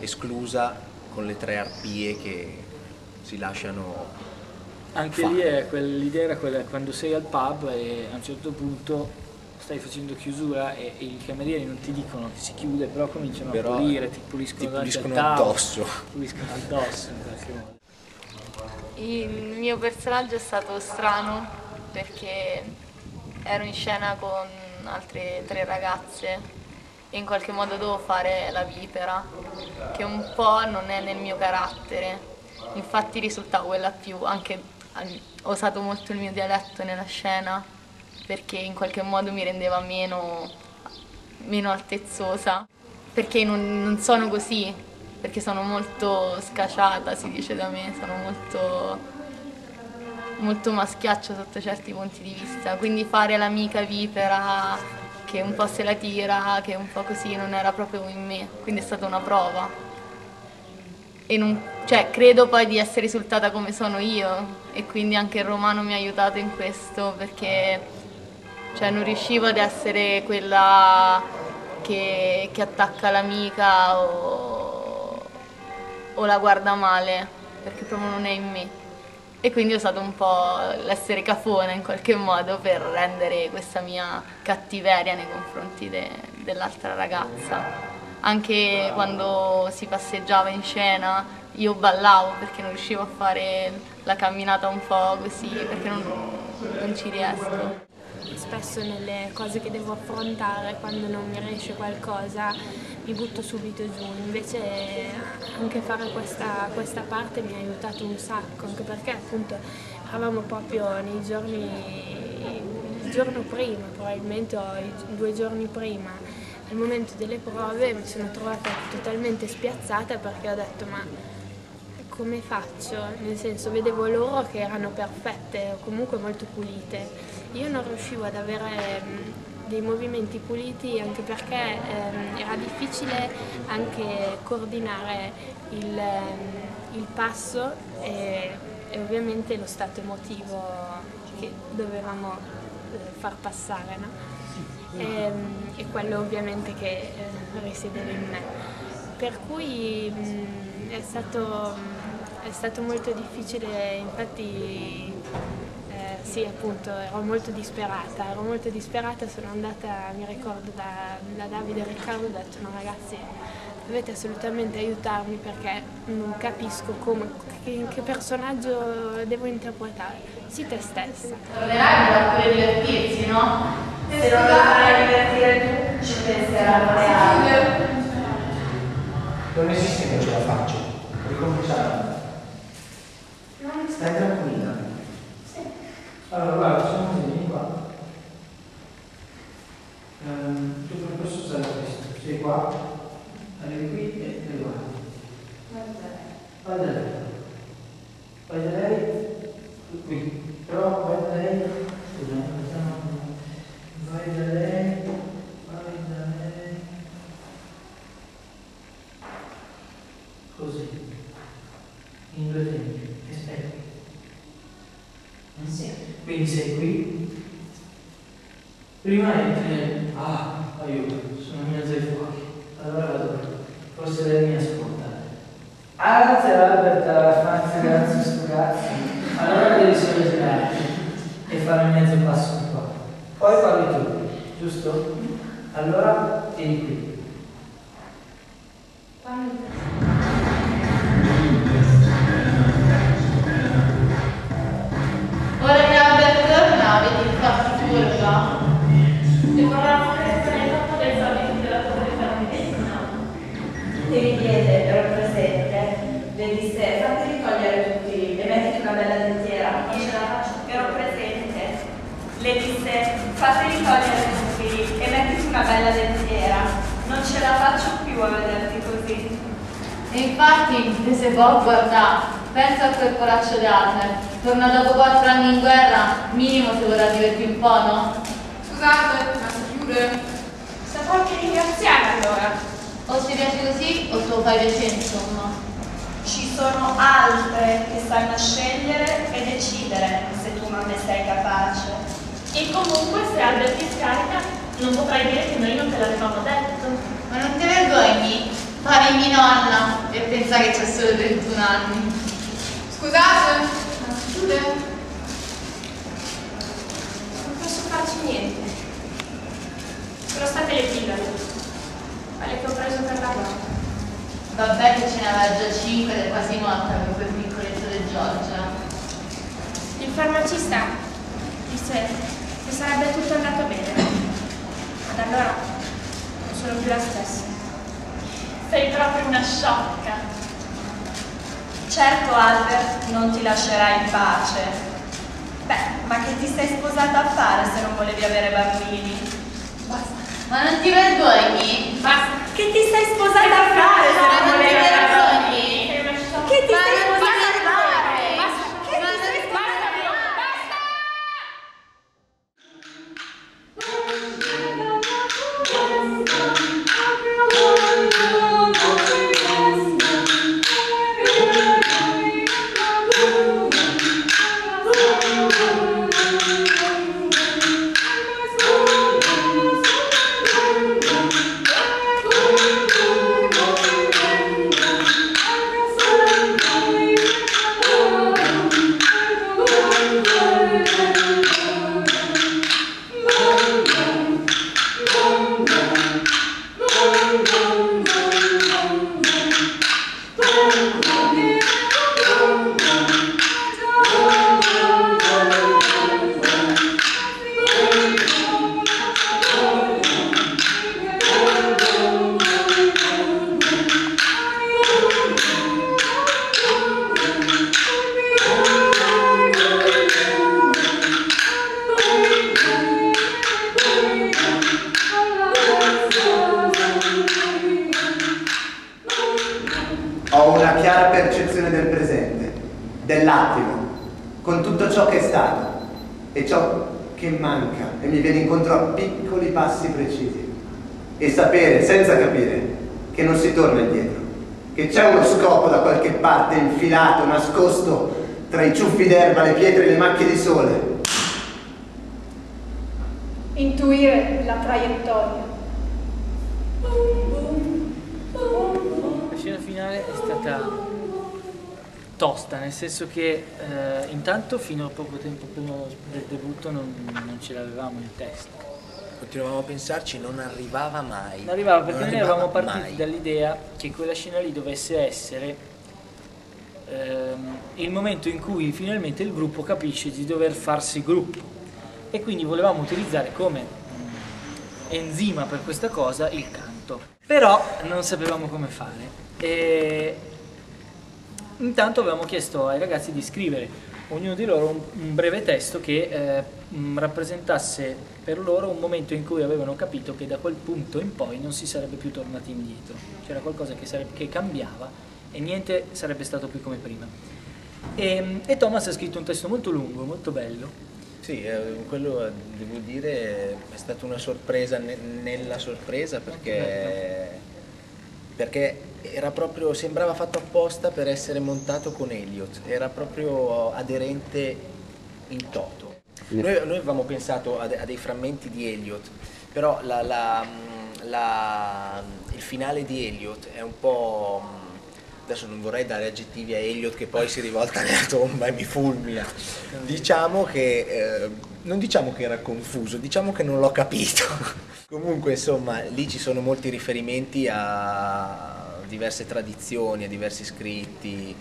esclusa con le 3 arpie che si lasciano. Anche lì l'idea era quella, quando sei al pub e a un certo punto stai facendo chiusura e i camerieri non ti dicono che si chiude, però cominciano a pulire, ti puliscono addosso. Puliscono addosso in qualche modo. Il mio personaggio è stato strano perché ero in scena con altre 3 ragazze e in qualche modo dovevo fare la vipera, che un po' non è nel mio carattere. Infatti risultavo quella più, anche ho usato molto il mio dialetto nella scena perché in qualche modo mi rendeva meno altezzosa, perché non sono così, perché sono molto scaciata, si dice da me, sono molto maschiaccio sotto certi punti di vista, quindi fare l'amica vipera che un po' se la tira, che un po' così, non era proprio in me, quindi è stata una prova. E credo poi di essere risultata come sono io e quindi anche il romano mi ha aiutato in questo perché non riuscivo ad essere quella che attacca l'amica o la guarda male, perché proprio non è in me. E quindi ho usato un po' l'essere cafona in qualche modo per rendere questa mia cattiveria nei confronti dell'altra ragazza. Anche quando si passeggiava in scena io ballavo perché non riuscivo a fare la camminata un po' così, perché non ci riesco. Spesso nelle cose che devo affrontare, quando non mi riesce qualcosa, mi butto subito giù. Invece anche fare questa parte mi ha aiutato un sacco, anche perché appunto eravamo proprio il giorno prima, probabilmente o i 2 giorni prima. Al momento delle prove mi sono trovata totalmente spiazzata perché ho detto ma come faccio? Nel senso, vedevo loro che erano perfette o comunque molto pulite. Io non riuscivo ad avere dei movimenti puliti anche perché era difficile anche coordinare il passo e ovviamente lo stato emotivo che dovevamo far passare, no? E quello ovviamente che risiedeva in me. Per cui è stato molto difficile, infatti sì, appunto, ero molto disperata, sono andata, mi ricordo, da Davide e Riccardo, ho detto no ragazzi, dovete assolutamente aiutarmi perché non capisco che personaggio devo interpretare, sii te stessa. Tornerai per divertirsi, no? Se non lo farai divertire tu, ci penseranno le altre. Non esiste che non ce la faccio, ricominciamo. Stai tranquilla. Sì. Allora, guarda, facciamo così, vieni qua. Tu posso usare questo, sei qua, arrivi qui e te lo vai da lei. Vai da lei, qui, però vai da lei, scusa, vai da lei, così, in 2 tempi, aspetti. Sì. Quindi sei qui, prima entri, aiuto, sono in mezzo ai fuochi, allora vado, forse lei mi ascolta. Grazie Albert, grazie sto cazzo, allora devi sollecitarti e fare il mezzo passo qua, poi parli tu, giusto? Allora vieni qui. Ora che Albert torna, vedi il fatto curva. E vorrà essere il fatto del solito della tua famiglia. Devi chiedere, ero presente, le disse fateli togliere tutti e mettiti una bella dentiera. Non ce la faccio, ero presente. Le disse fateli togliere tutti e mettiti una bella dentiera. Non ce la faccio più a vederti così. E infatti, te se può guardare, pensa a quel poraccio di Adler. Torna dopo 4 anni in guerra, minimo se vorrà divertirti un po', no? Scusate, ma si chiude? Saprò che ringraziare allora. O ti piace così o te lo fai piacere, insomma. Ci sono altre che sanno scegliere e decidere se tu non ne sei capace. E comunque se Albert ti scarica non potrai dire che noi non te l'avevamo detto. Ma non ti vergogni? Fare mia nonna e pensa che c'è solo 31 anni. Scusate, ma si chiude? Non posso farci niente. Sono state le pillole, quelle che ho preso per la guardia. Vabbè che ce ne aveva già 5 ed è quasi morta per quel piccoletto di Giorgia. Il farmacista disse che sarebbe tutto andato bene. Ad allora non sono più la stessa. Sei proprio una sciocca. Certo Albert non ti lascerà in pace. Beh, ma che ti sei sposata a fare se non volevi avere bambini? Basta. Ma non ti vergogni? Basta. Che ti sei sposata a fare se non volevi avere bambini? Che ti sei sposata a fare? Basta. Che ti sei sposata a fare? Basta! Ho una chiara percezione del presente, dell'attimo, con tutto ciò che è stato e ciò che manca e mi viene incontro a piccoli passi precisi. E sapere, senza capire, che non si torna indietro, che c'è uno scopo da qualche parte infilato, nascosto tra i ciuffi d'erba, le pietre e le macchie di sole. Intuire la traiettoria. La scena finale è stata tosta, nel senso che intanto fino a poco tempo prima del debutto non ce l'avevamo il testo. Continuavamo a pensarci, non arrivava mai. Non arrivava perché noi eravamo partiti dall'idea che quella scena lì dovesse essere il momento in cui finalmente il gruppo capisce di dover farsi gruppo, e quindi volevamo utilizzare come enzima per questa cosa il canto, però non sapevamo come fare. E intanto avevamo chiesto ai ragazzi di scrivere ognuno di loro un breve testo che rappresentasse per loro un momento in cui avevano capito che da quel punto in poi non si sarebbe più tornati indietro, c'era qualcosa che cambiava e niente sarebbe stato più come prima. E Thomas ha scritto un testo molto lungo, molto bello. Sì, quello devo dire è stata una sorpresa nella sorpresa, perché era proprio, sembrava fatto apposta per essere montato con Elliott, era proprio aderente in toto. Noi avevamo pensato a dei frammenti di Elliott, però il finale di Elliott è un po'... Adesso non vorrei dare aggettivi a Elliott che poi si rivolta nella tomba e mi fulmina. Diciamo che, non diciamo che era confuso, diciamo che non l'ho capito. Comunque insomma lì ci sono molti riferimenti a diverse tradizioni, a diversi scritti.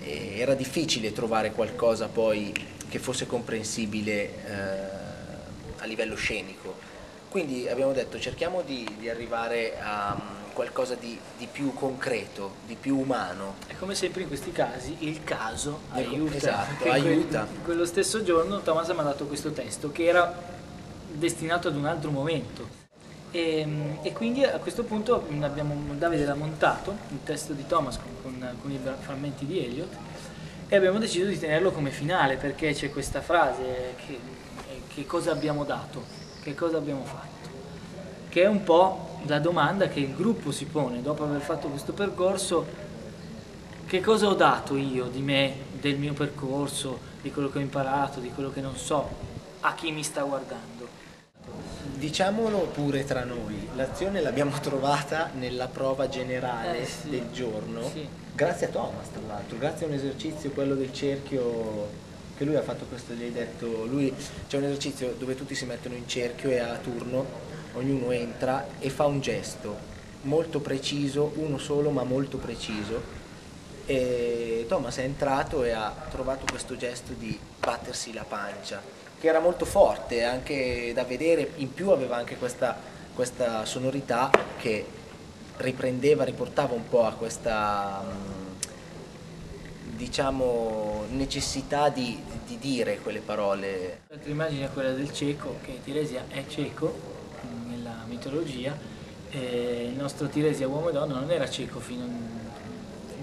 E era difficile trovare qualcosa poi che fosse comprensibile a livello scenico. Quindi abbiamo detto cerchiamo di arrivare a qualcosa di più concreto, di più umano. E come sempre in questi casi il caso aiuta. Esatto, aiuta. Quello stesso giorno Thomas mi ha dato questo testo che era destinato ad un altro momento. E quindi a questo punto Davide l'ha montato, il testo di Thomas con i frammenti di Elliott, e abbiamo deciso di tenerlo come finale perché c'è questa frase che cosa abbiamo dato. che cosa abbiamo fatto? Che è un po' la domanda che il gruppo si pone dopo aver fatto questo percorso: che cosa ho dato io di me, del mio percorso, di quello che ho imparato, di quello che non so, a chi mi sta guardando? Diciamolo pure tra noi, l'azione l'abbiamo trovata nella prova generale Sì. del giorno, Sì. grazie a Thomas tra l'altro, grazie a un esercizio, quello del cerchio, che lui ha fatto questo, gli hai detto, c'è un esercizio dove tutti si mettono in cerchio e a turno ognuno entra e fa un gesto molto preciso, uno solo ma molto preciso, e Thomas è entrato e ha trovato questo gesto di battersi la pancia, che era molto forte anche da vedere, in più aveva anche questa sonorità che riportava un po' a questa diciamo necessità di dire quelle parole. L'altra immagine è quella del cieco, che Tiresia è cieco nella mitologia, e il nostro Tiresia uomo e donna non era cieco fino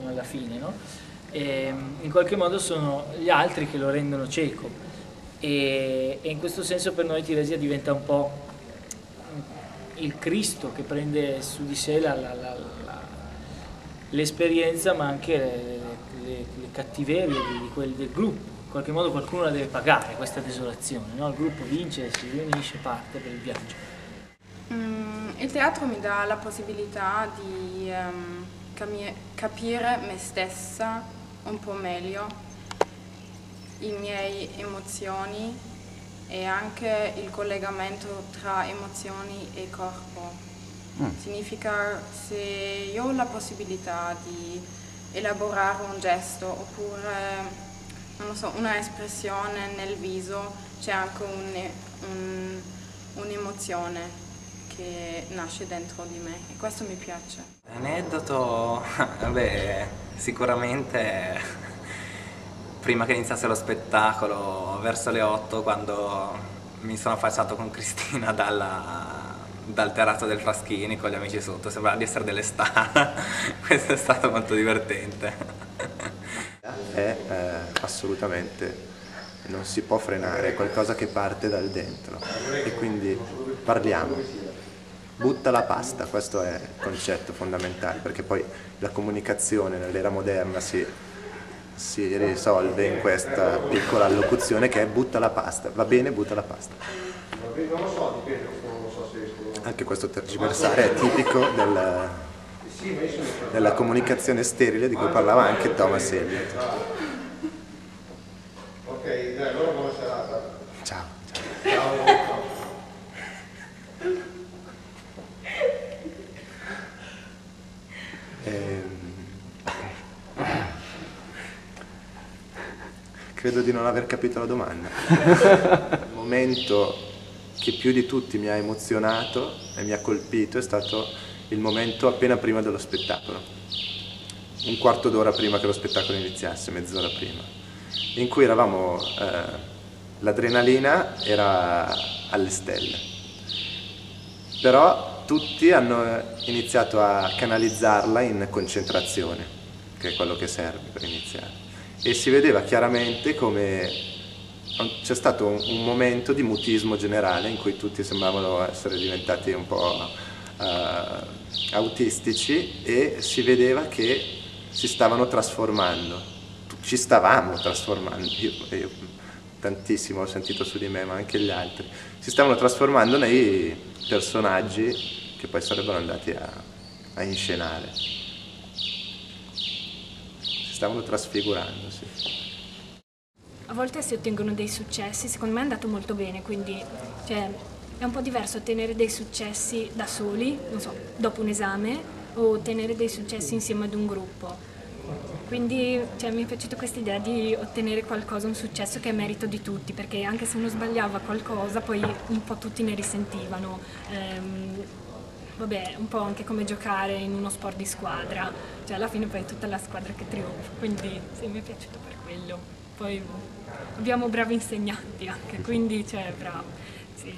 alla fine, no? E in qualche modo sono gli altri che lo rendono cieco. E in questo senso per noi Tiresia diventa un po' il Cristo che prende su di sé l'esperienza, ma anche le cattiverie del gruppo. In qualche modo qualcuno la deve pagare questa desolazione, no? Il gruppo vince, si riunisce, parte per il viaggio. Il teatro mi dà la possibilità di capire me stessa un po' meglio, i miei emozioni e anche il collegamento tra emozioni e corpo. Significa, se io ho la possibilità di elaborare un gesto oppure, non lo so, una espressione nel viso, c'è anche un'emozione che nasce dentro di me e questo mi piace. Aneddoto, vabbè, sicuramente prima che iniziasse lo spettacolo, verso le 8, quando mi sono affacciato con Cristina dal terrazzo del Fraschini con gli amici sotto, sembrava di essere delle star. Questo è stato molto divertente. È assolutamente, non si può frenare, è qualcosa che parte dal dentro e quindi parliamo. Butta la pasta, questo è il concetto fondamentale, perché poi la comunicazione nell'era moderna si risolve in questa piccola allocuzione che è butta la pasta, va bene, butta la pasta. Anche questo tergiversare è tipico della comunicazione sterile di cui parlava anche Thomas Eliot. Ok, dai, allora buona serata. Ciao. Ciao. Credo di non aver capito la domanda. Il momento che più di tutti mi ha emozionato e mi ha colpito è stato il momento appena prima dello spettacolo, un quarto d'ora prima che lo spettacolo iniziasse, mezz'ora prima, in cui eravamo, l'adrenalina era alle stelle, però tutti hanno iniziato a canalizzarla in concentrazione, che è quello che serve per iniziare. E si vedeva chiaramente come c'è stato un momento di mutismo generale in cui tutti sembravano essere diventati un po' autistici e si vedeva che si stavano trasformando, ci stavamo trasformando, io tantissimo ho sentito su di me ma anche gli altri, si stavano trasformando nei personaggi che poi sarebbero andati a inscenare. Stavano trasfigurando, sì. A volte si ottengono dei successi, secondo me è andato molto bene, quindi è un po' diverso ottenere dei successi da soli, non so, dopo un esame, o ottenere dei successi insieme ad un gruppo. Quindi mi è piaciuta questa idea di ottenere qualcosa, un successo che è merito di tutti, perché anche se uno sbagliava qualcosa, poi un po' tutti ne risentivano. Vabbè, un po' anche come giocare in uno sport di squadra, alla fine poi è tutta la squadra che trionfa, quindi sì, mi è piaciuto per quello. Poi abbiamo bravi insegnanti anche, quindi bravo, sì.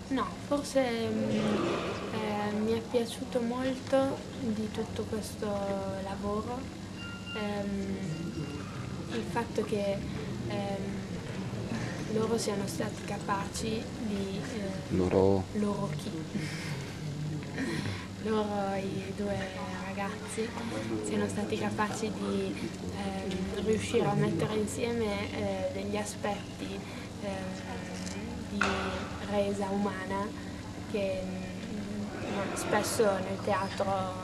No, forse mi è piaciuto molto di tutto questo lavoro il fatto che loro siano stati capaci di... Loro chi? Loro, i due ragazzi, siano stati capaci di riuscire a mettere insieme degli aspetti di resa umana che spesso nel teatro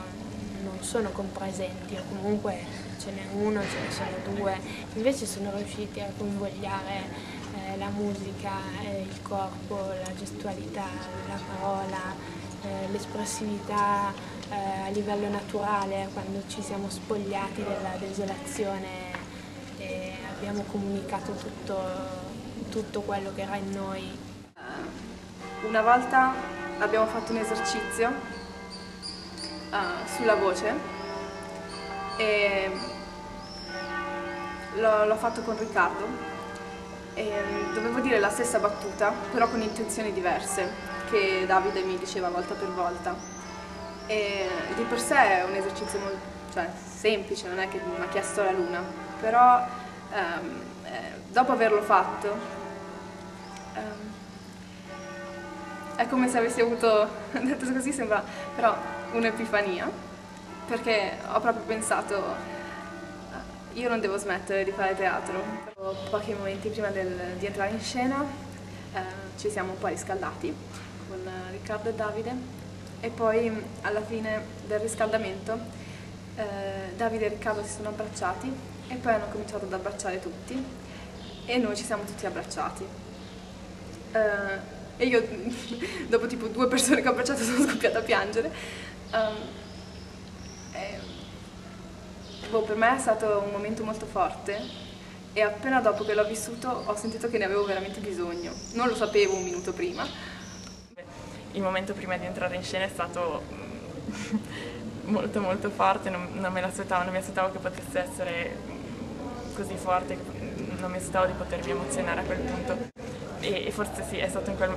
non sono compresenti, o comunque ce n'è uno, ce ne sono due, invece sono riusciti a convogliare la musica, il corpo, la gestualità, la parola, l'espressività a livello naturale, quando ci siamo spogliati della desolazione e abbiamo comunicato tutto quello che era in noi. Una volta abbiamo fatto un esercizio sulla voce e l'ho fatto con Riccardo e dovevo dire la stessa battuta però con intenzioni diverse che Davide mi diceva volta per volta e di per sé è un esercizio semplice, non è che mi ha chiesto la luna, però dopo averlo fatto è come se avessi avuto, detto così sembra però un'epifania, perché ho proprio pensato io non devo smettere di fare teatro. Pochi momenti prima di entrare in scena ci siamo un po' riscaldati con Riccardo e Davide e poi alla fine del riscaldamento Davide e Riccardo si sono abbracciati e poi hanno cominciato ad abbracciare tutti e noi ci siamo tutti abbracciati. E io dopo tipo 2 persone che ho abbracciato sono scoppiata a piangere. Per me è stato un momento molto forte e appena dopo che l'ho vissuto ho sentito che ne avevo veramente bisogno. Non lo sapevo un minuto prima. Il momento prima di entrare in scena è stato molto molto forte, non mi aspettavo che potesse essere così forte, non mi aspettavo di potermi emozionare a quel punto. E forse sì, è stato in quel...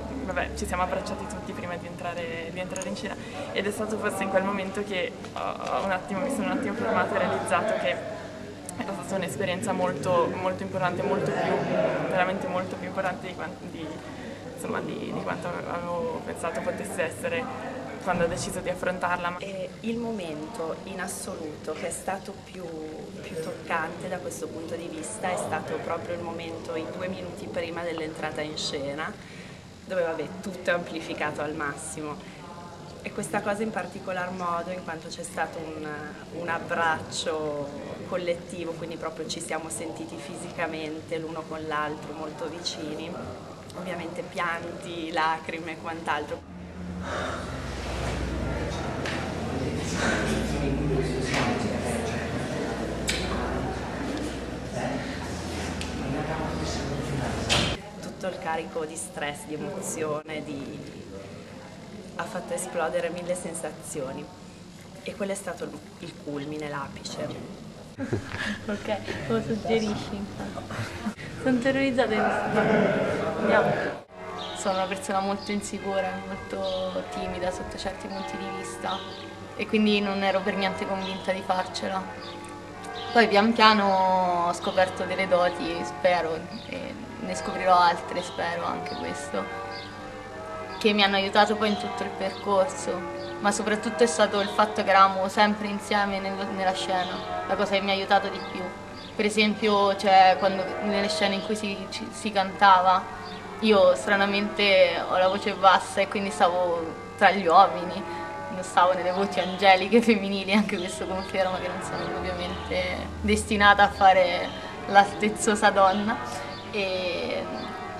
ci siamo abbracciati tutti prima di entrare in scena ed è stato forse in quel momento che mi sono un attimo fermata e realizzato che era stata un'esperienza molto, molto importante, veramente molto più importante di quanto avevo pensato potesse essere quando ho deciso di affrontarla. E il momento in assoluto che è stato più toccante da questo punto di vista è stato proprio il momento, i 2 minuti prima dell'entrata in scena, dove tutto è amplificato al massimo. E questa cosa in particolar modo in quanto c'è stato un abbraccio collettivo, quindi proprio ci siamo sentiti fisicamente l'uno con l'altro molto vicini, ovviamente pianti, lacrime e quant'altro. Tutto il carico di stress, di emozione, ha fatto esplodere 1000 sensazioni e quello è stato il culmine, l'apice. Ok, cosa suggerisci? Sono terrorizzata. Andiamo. Sono una persona molto insicura, molto timida sotto certi punti di vista e quindi non ero per niente convinta di farcela. Poi pian piano ho scoperto delle doti, spero, e ne scoprirò altre, spero anche questo, che mi hanno aiutato poi in tutto il percorso, ma soprattutto è stato il fatto che eravamo sempre insieme nella scena, la cosa che mi ha aiutato di più. Per esempio, quando nelle scene in cui si cantava, io stranamente ho la voce bassa e quindi stavo tra gli uomini, non stavo nelle voci angeliche femminili, anche questo conferma che non sono ovviamente destinata a fare la stezzosa donna. E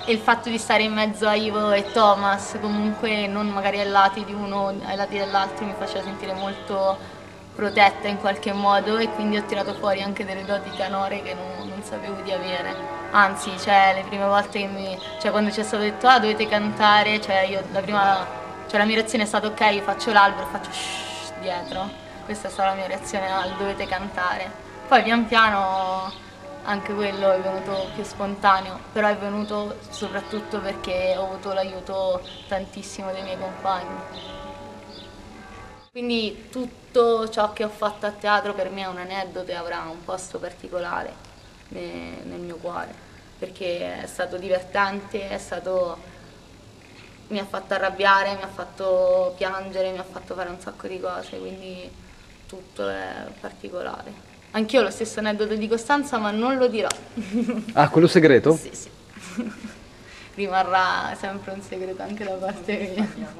il fatto di stare in mezzo a Ivo e Thomas, comunque non magari ai lati di uno, ai lati dell'altro, mi faceva sentire molto protetta in qualche modo e quindi ho tirato fuori anche delle doti canore che non sapevo di avere. Anzi, le prime volte che quando ci è stato detto dovete cantare, la mia reazione è stata ok, io faccio l'albero e faccio shh dietro. Questa è stata la mia reazione al dovete cantare. Poi pian piano anche quello è venuto più spontaneo, però è venuto soprattutto perché ho avuto l'aiuto tantissimo dei miei compagni. Quindi tutto ciò che ho fatto a teatro per me è un aneddoto e avrà un posto particolare. nel mio cuore, perché è stato divertente, mi ha fatto arrabbiare, mi ha fatto piangere, mi ha fatto fare un sacco di cose, quindi tutto è particolare. Anch'io ho lo stesso aneddoto di Costanza, ma non lo dirò. Ah, quello segreto? Sì, sì. Rimarrà sempre un segreto anche da parte mia.